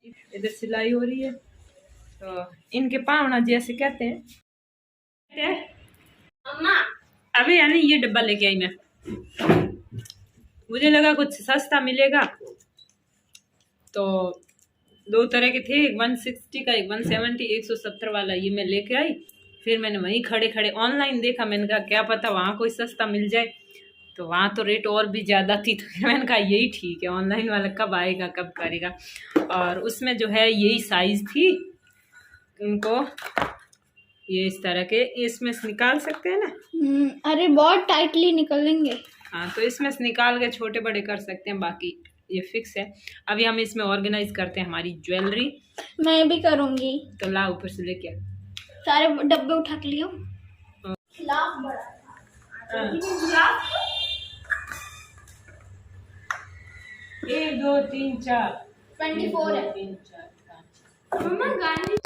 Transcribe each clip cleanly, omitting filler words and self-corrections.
इधर सिलाई हो रही है। तो इनके पावना जैसे कहते हैं अम्मा। अभी यानी ये डब्बा लेके आई मैं, मुझे लगा कुछ सस्ता मिलेगा। तो दो तरह के थे, एक 160 का, एक 170, 170 वाला, ये मैं लेके आई। फिर मैंने वहीं खड़े खड़े ऑनलाइन देखा, मैंने कहा क्या पता वहाँ कोई सस्ता मिल जाए। तो वहाँ तो रेट और भी ज़्यादा थी, तो फिर मैंने कहा यही ठीक है, ऑनलाइन वाला कब आएगा कब करेगा। और उसमें जो है यही साइज़ थी। इनको ये इस तरह के इसमें से निकाल सकते हैं ना। अरे बहुत टाइटली निकलेंगे। हाँ, तो इसमें से निकाल के छोटे बड़े कर सकते हैं, बाकी ये फिक्स है। अभी हम इसमें ऑर्गेनाइज करते हैं हमारी ज्वेलरी। मैं भी करूँगी। तो ला ऊपर से लेके सारे डब्बे उठा के लियो। खिलाफ बड़ा 1 2 3 4 24 है। 3 4 5।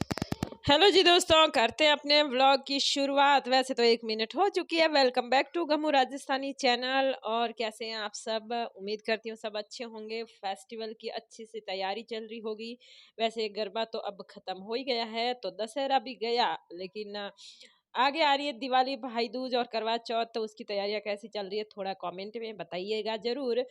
हेलो जी दोस्तों, करते हैं अपने व्लॉग की शुरुआत। वैसे तो 1 मिनट हो चुकी है। वेलकम बैक टू गमू राजस्थानी चैनल। और कैसे हैं आप सब? उम्मीद करती हूँ सब अच्छे होंगे। फेस्टिवल की अच्छी सी तैयारी चल रही होगी। वैसे गरबा तो अब ख़त्म हो ही गया है, तो दशहरा भी गया, लेकिन आगे आ रही है दिवाली, भाई दूज और करवा चौथ। तो उसकी तैयारियाँ कैसी चल रही है थोड़ा कमेंट में बताइएगा ज़रूर।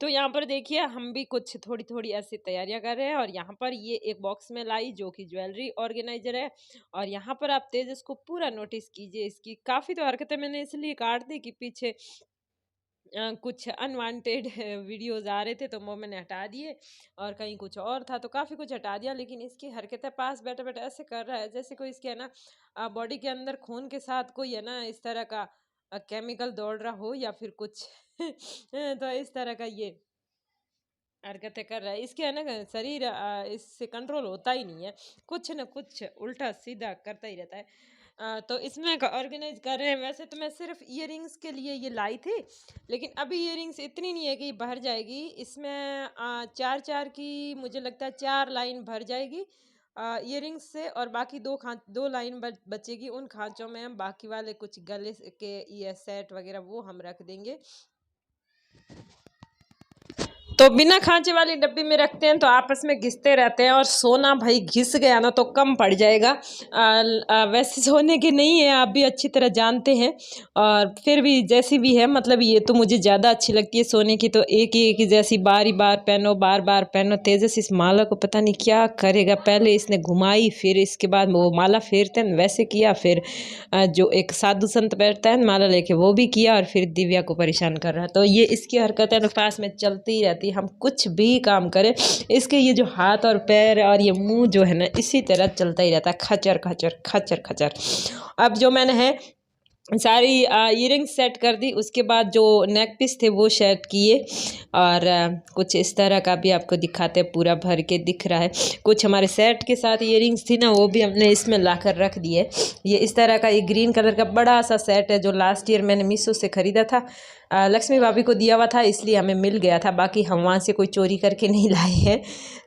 तो यहाँ पर देखिए हम भी कुछ थोड़ी थोड़ी ऐसी तैयारियां कर रहे हैं। और यहाँ पर ये एक बॉक्स में लाई जो कि ज्वेलरी ऑर्गेनाइजर है। और यहाँ पर आप तेज इसको पूरा नोटिस कीजिए। इसकी काफ़ी तो हरकतें मैंने इसलिए काट दी कि पीछे कुछ अनवांटेड वीडियोस आ रहे थे, तो वो मैंने हटा दिए। और कहीं कुछ और था तो काफ़ी कुछ हटा दिया। लेकिन इसकी हरकतें पास बैठे बैठे ऐसे कर रहा है जैसे कोई इसके है ना बॉडी के अंदर खून के साथ कोई है ना इस तरह का केमिकल दौड़ रहा हो या फिर कुछ तो इस तरह का ये हरकतें कर रहा है। इसके है ना शरीर इससे कंट्रोल होता ही नहीं है, कुछ न कुछ उल्टा सीधा करता ही रहता है। तो इसमें ऑर्गेनाइज कर रहे हैं। वैसे तो मैं सिर्फ इयररिंग्स के लिए ये लाई थी, लेकिन अभी इयररिंग्स इतनी नहीं है कि भर जाएगी। इसमें 4 4 की मुझे लगता है 4 लाइन भर जाएगी इयररिंग्स से। और बाकी 2 लाइन बचेगी। उन खांचों में हम बाकी वाले कुछ गले के ये सेट वगैरह वो हम रख देंगे। तो बिना खांचे वाली डब्बी में रखते हैं तो आपस में घिसते रहते हैं, और सोना भाई घिस गया ना तो कम पड़ जाएगा। वैसे सोने के नहीं है, आप भी अच्छी तरह जानते हैं। और फिर भी जैसी भी है, मतलब ये तो मुझे ज़्यादा अच्छी लगती है सोने की। तो एक ही जैसी बार पहनो, बार बार पहनो। तेजस इस माला को पता नहीं क्या करेगा। पहले इसने घुमाई, फिर इसके बाद वो माला फेरते हैं वैसे किया। फिर जो एक साधु संत बैठता है माला लेके वो भी किया। और फिर दिव्या को परेशान कर रहा है। तो ये इसकी हरकतें तो पास में चलती ही रहती। हम कुछ भी काम करें, इसके ये जो हाथ और पैर और ये मुंह जो है ना इसी तरह चलता ही रहता है, खचर खचर खचर खचर। अब जो मैंने है सारी इयरिंग सेट कर दी, उसके बाद जो नेक पीस थे वो सेट किए। और कुछ इस तरह का भी आपको दिखाते हैं, पूरा भर के दिख रहा है। कुछ हमारे सेट के साथ इयरिंग्स थी ना वो भी हमने इसमें लाकर रख दिए। ये इस तरह का एक ग्रीन कलर का बड़ा सा सेट है जो लास्ट ईयर मैंने मीशो से ख़रीदा था। लक्ष्मी भाभी को दिया हुआ था इसलिए हमें मिल गया था, बाकी हम वहाँ से कोई चोरी करके नहीं लाए हैं।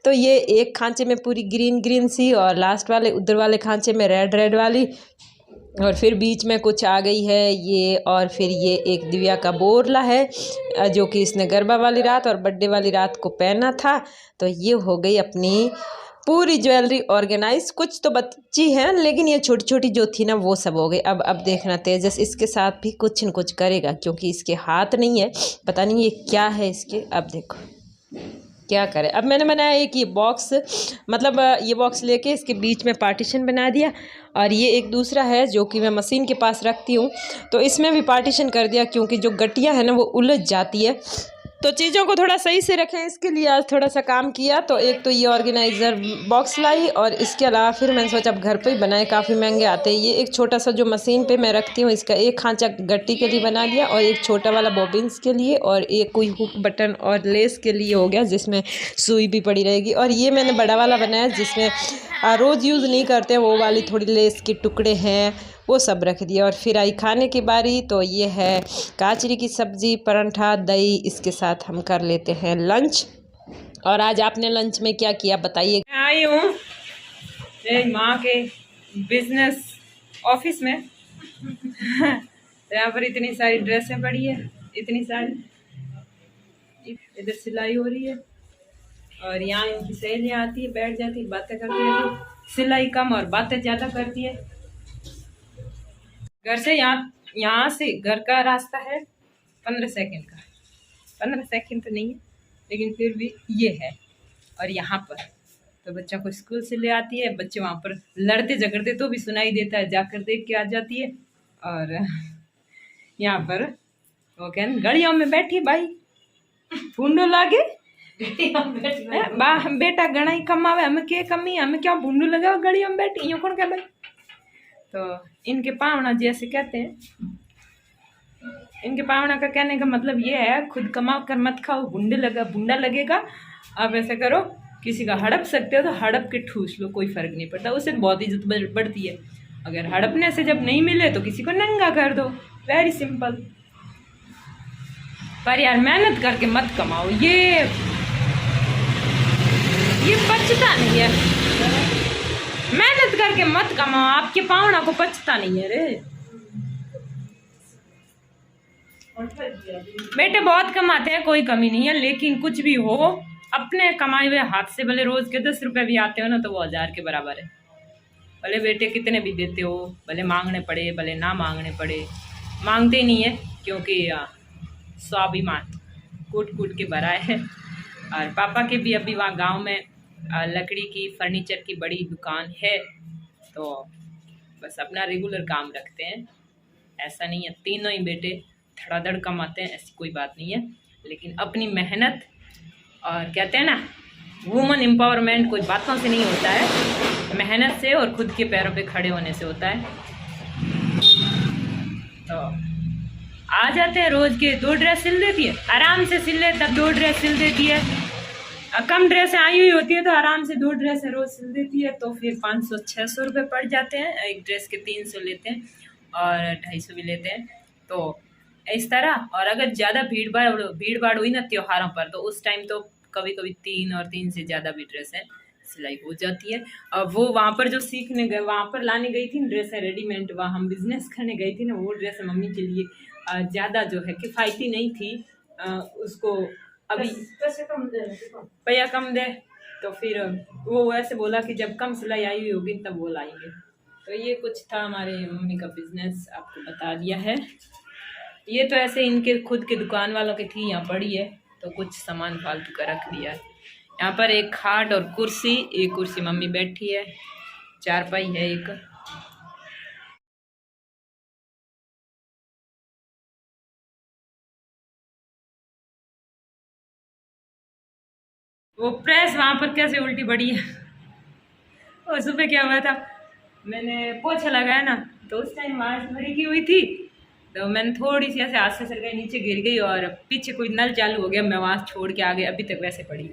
तो ये एक खांचे में पूरी ग्रीन ग्रीन सी, और लास्ट वाले उधर वाले खांचे में रेड रेड वाली, और फिर बीच में कुछ आ गई है ये। और फिर ये एक दिव्या का बोरला है जो कि इसने गरबा वाली रात और बर्थडे वाली रात को पहना था। तो ये हो गई अपनी पूरी ज्वेलरी ऑर्गेनाइज। कुछ तो बच्ची है, लेकिन ये छोटी छोटी जो थी ना वो सब हो गई। अब देखना तेजस इसके साथ भी कुछ न कुछ करेगा, क्योंकि इसके हाथ नहीं है, पता नहीं ये क्या है इसके। अब देखो क्या करे। अब मैंने बनाया एक ये बॉक्स, मतलब ये बॉक्स लेके इसके बीच में पार्टीशन बना दिया। और ये एक दूसरा है जो कि मैं मशीन के पास रखती हूँ, तो इसमें भी पार्टीशन कर दिया, क्योंकि जो गट्टियाँ हैं ना वो उलझ जाती है। तो चीज़ों को थोड़ा सही से रखें, इसके लिए आज थोड़ा सा काम किया। तो एक तो ये ऑर्गेनाइज़र बॉक्स लाई, और इसके अलावा फिर मैंने सोचा अब घर पे ही बनाए, काफ़ी महंगे आते हैं। ये एक छोटा सा जो मशीन पे मैं रखती हूँ, इसका एक खांचा गट्टी के लिए बना दिया, और एक छोटा वाला बॉबिन्स के लिए, और एक कोई हुक बटन और लेस के लिए हो गया जिसमें सुई भी पड़ी रहेगी। और ये मैंने बड़ा वाला बनाया जिसमें रोज़ यूज़ नहीं करते वो वाली थोड़ी लेस के टुकड़े हैं वो सब रख दिया। और फिर आई खाने की बारी। तो ये है काचरी की सब्ज़ी, परांठा, दही, इसके साथ हम कर लेते हैं लंच। और आज आपने लंच में क्या किया बताइए। मैं आई हूँ मेरी माँ के बिजनेस ऑफिस में। तो यहाँ पर इतनी सारी ड्रेसें पड़ी है, इतनी सारी। इधर सिलाई हो रही है, और यहाँ इनकी सहेलियाँ आती है, बैठ जाती है, बातें करती रहती। सिलाई कम और बातें ज़्यादा करती है। घर से यहाँ से घर का रास्ता है 15 सेकंड का। 15 सेकंड तो नहीं है, लेकिन फिर भी ये है। और यहाँ पर तो बच्चों को स्कूल से ले आती है, बच्चे वहाँ पर लड़ते झगड़ते तो भी सुनाई देता है, जाकर देख के आ जाती है। और यहाँ पर वो कहन गड़ियों में बैठी भाई भूंडो लागे बेटा घना ही कमावे, हमें क्या कमी है, हमें क्या भूंडू लगाओ गड़ियों में बैठी, यूँ कौन कह भाई। तो इनके पावना जैसे कहते हैं, इनके पावना का कहने का मतलब ये है खुद कमाओ कर मत खाओ, भुंडा लगेगा। आप ऐसा करो, किसी का हड़प सकते हो तो हड़प के ठूस लो, कोई फर्क नहीं पड़ता, उससे बहुत इज्जत बढ़ती है। अगर हड़पने से जब नहीं मिले तो किसी को नंगा कर दो, वेरी सिंपल। पर यार मेहनत करके मत कमाओ, ये पचता नहीं है। मेहनत करके मत कमाओ, आपके पावना को पचता नहीं है रे। बेटे बहुत कमाते हैं, कोई कमी नहीं है, लेकिन कुछ भी हो अपने कमाए हुए हाथ से भले रोज के 10 रुपए भी आते हो ना तो वो 1000 के बराबर है। भले बेटे कितने भी देते हो, भले मांगने पड़े भले ना मांगने पड़े, मांगते नहीं है क्योंकि स्वाभिमान कूट कूट के भरा है। और पापा के भी अभी वहाँ गांव में लकड़ी की फर्नीचर की बड़ी दुकान है, तो बस अपना रेगुलर काम रखते हैं। ऐसा नहीं है तीनों ही बेटे धड़ाधड़ कमाते हैं, ऐसी कोई बात नहीं है, लेकिन अपनी मेहनत और कहते हैं ना वुमन एम्पावरमेंट कोई बातों से नहीं होता है, मेहनत से और खुद के पैरों पे खड़े होने से होता है। तो आ जाते हैं, रोज के 2 ड्रेस सिल देती है, आराम से सिल ले तब 2 ड्रेस सिल देती है। कम ड्रेस आई हुई होती है तो आराम से 2 ड्रेस रोज सिल देती है, तो फिर 500-600 रुपये पड़ जाते हैं। एक ड्रेस के 300 लेते हैं और 250 भी लेते हैं, तो इस तरह। और अगर ज़्यादा भीड़ भाड़ हुई ना त्योहारों पर, तो उस टाइम तो कभी कभी 3 और 3 से ज़्यादा भी ड्रेसें सिलाई हो जाती है। और वो वहाँ पर जो सीखने गए, वहाँ पर लाने गई थी ड्रेसें रेडीमेड, वहाँ हम बिजनेस करने गई थी ना, वो ड्रेस मम्मी के लिए ज़्यादा जो है किफ़ायती नहीं थी। उसको अभी पैसा कम दे, तो फिर वो ऐसे बोला कि जब कम सिलाई आई हुई होगी तब वो लाएंगे। तो ये कुछ था हमारे मम्मी का बिजनेस, आपको बता दिया है। ये तो ऐसे इनके खुद के दुकान वालों की थी, यहाँ पड़ी है तो कुछ सामान फालतू का रख दिया है। यहाँ पर एक खाट और कुर्सी, एक कुर्सी मम्मी बैठी है, चारपाई है एक। वो प्रेस वहाँ पर कैसे उल्टी पड़ी है। और सुबह क्या हुआ था, मैंने पोछा लगाया ना तो उस टाइम आवाज़ भरी की हुई थी, तो मैंने थोड़ी सी ऐसे हाथ से सर गई, नीचे गिर गई और पीछे कोई नल चालू हो गया, मैं वहाँ छोड़ के आ गई, अभी तक वैसे पड़ी।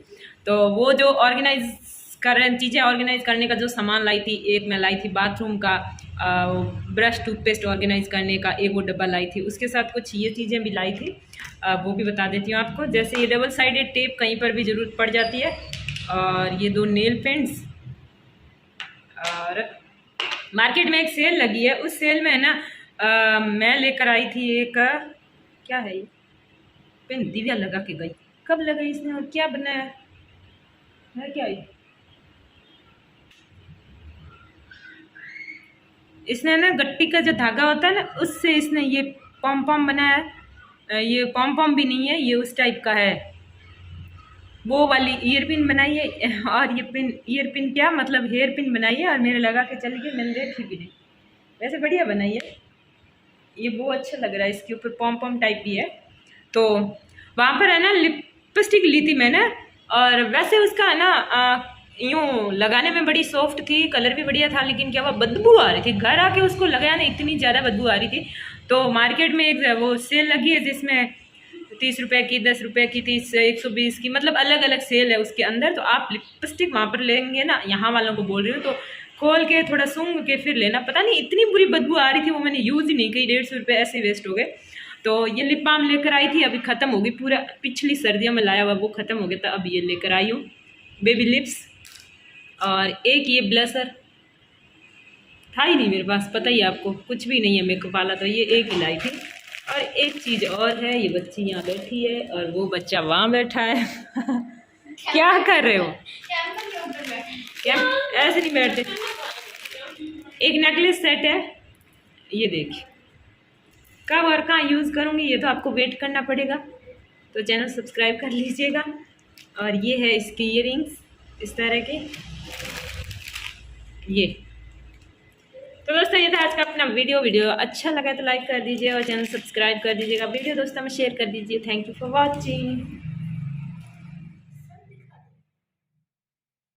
तो वो जो ऑर्गेनाइज कर रहे चीज़ें ऑर्गेनाइज करने का जो सामान लाई थी, एक मैं लाई थी बाथरूम का ब्रश टूथपेस्ट ऑर्गेनाइज करने का, एक वो डब्बा लाई थी, उसके साथ कुछ ये चीज़ें भी लाई थी, वो भी बता देती हूँ आपको। जैसे ये डबल साइडेड टेप कहीं पर भी ज़रूरत पड़ जाती है, और ये 2 नेल पेंट्स। और मार्केट में एक सेल लगी है, उस सेल में है ना मैं लेकर आई थी एक, क्या है ये पेन, दिव्या लगा के गई, कब लगाई इसने और क्या बनाया है क्या ये, इसने ना गट्टी का जो धागा होता है ना उससे इसने ये पॉम बनाया है। ये पॉम भी नहीं है, ये उस टाइप का है, वो वाली ईयर पिन बनाई है। और ये पिन ईयर पिन क्या मतलब हेयर पिन बनाई है, और मेरे लगा के चली गई, मैंने देखी भी नहीं, वैसे बढ़िया बनाई है ये, वो अच्छा लग रहा है, इसके ऊपर पॉम टाइप भी है। तो वहाँ पर है ना लिपस्टिक ली थी मैंने, और वैसे उसका है ना यूँ लगाने में बड़ी सॉफ्ट थी, कलर भी बढ़िया था, लेकिन क्या हुआ बदबू आ रही थी, घर आके उसको लगाया ना इतनी ज़्यादा बदबू आ रही थी। तो मार्केट में एक वो सेल लगी है जिसमें 30 रुपये की, 10 रुपये की, 30 120 की, मतलब अलग अलग सेल है उसके अंदर। तो आप लिपस्टिक वहाँ पर लेंगे ना, यहाँ वालों को बोल रही हूँ, तो खोल के थोड़ा सूंघ के फिर लेना। पता नहीं इतनी बुरी बदबू आ रही थी, वो मैंने यूज़ ही नहीं की, 150 रुपये ऐसे वेस्ट हो गए। तो ये लिप बाम लेकर आई थी, अभी ख़त्म हो गई, पूरा पिछली सर्दियों में लाया हुआ वो ख़त्म हो गया था, अब ये लेकर आई हूँ बेबी लिप्स। और एक ये ब्लशर था ही नहीं मेरे पास, पता ही आपको, कुछ भी नहीं है मेकअप वाला, तो ये एक ही लाई थी। और एक चीज़ और है, ये बच्ची यहाँ बैठी है और वो बच्चा वहाँ बैठा है क्या कर रहे हो? क्या ऐसे नहीं बैठते। एक नेकलेस सेट है, ये देखिए। कब और कहाँ यूज़ करूँगी ये तो आपको वेट करना पड़ेगा, तो चैनल सब्सक्राइब कर लीजिएगा। और ये है इसकी ईयरिंग्स इस तरह के, ये। तो दोस्तों ये था आज का अपना वीडियो अच्छा लगा तो लाइक कर दीजिए और चैनल सब्सक्राइब कर दीजिएगा। वीडियो दोस्तों में शेयर कर दीजिए। Thank you for watching.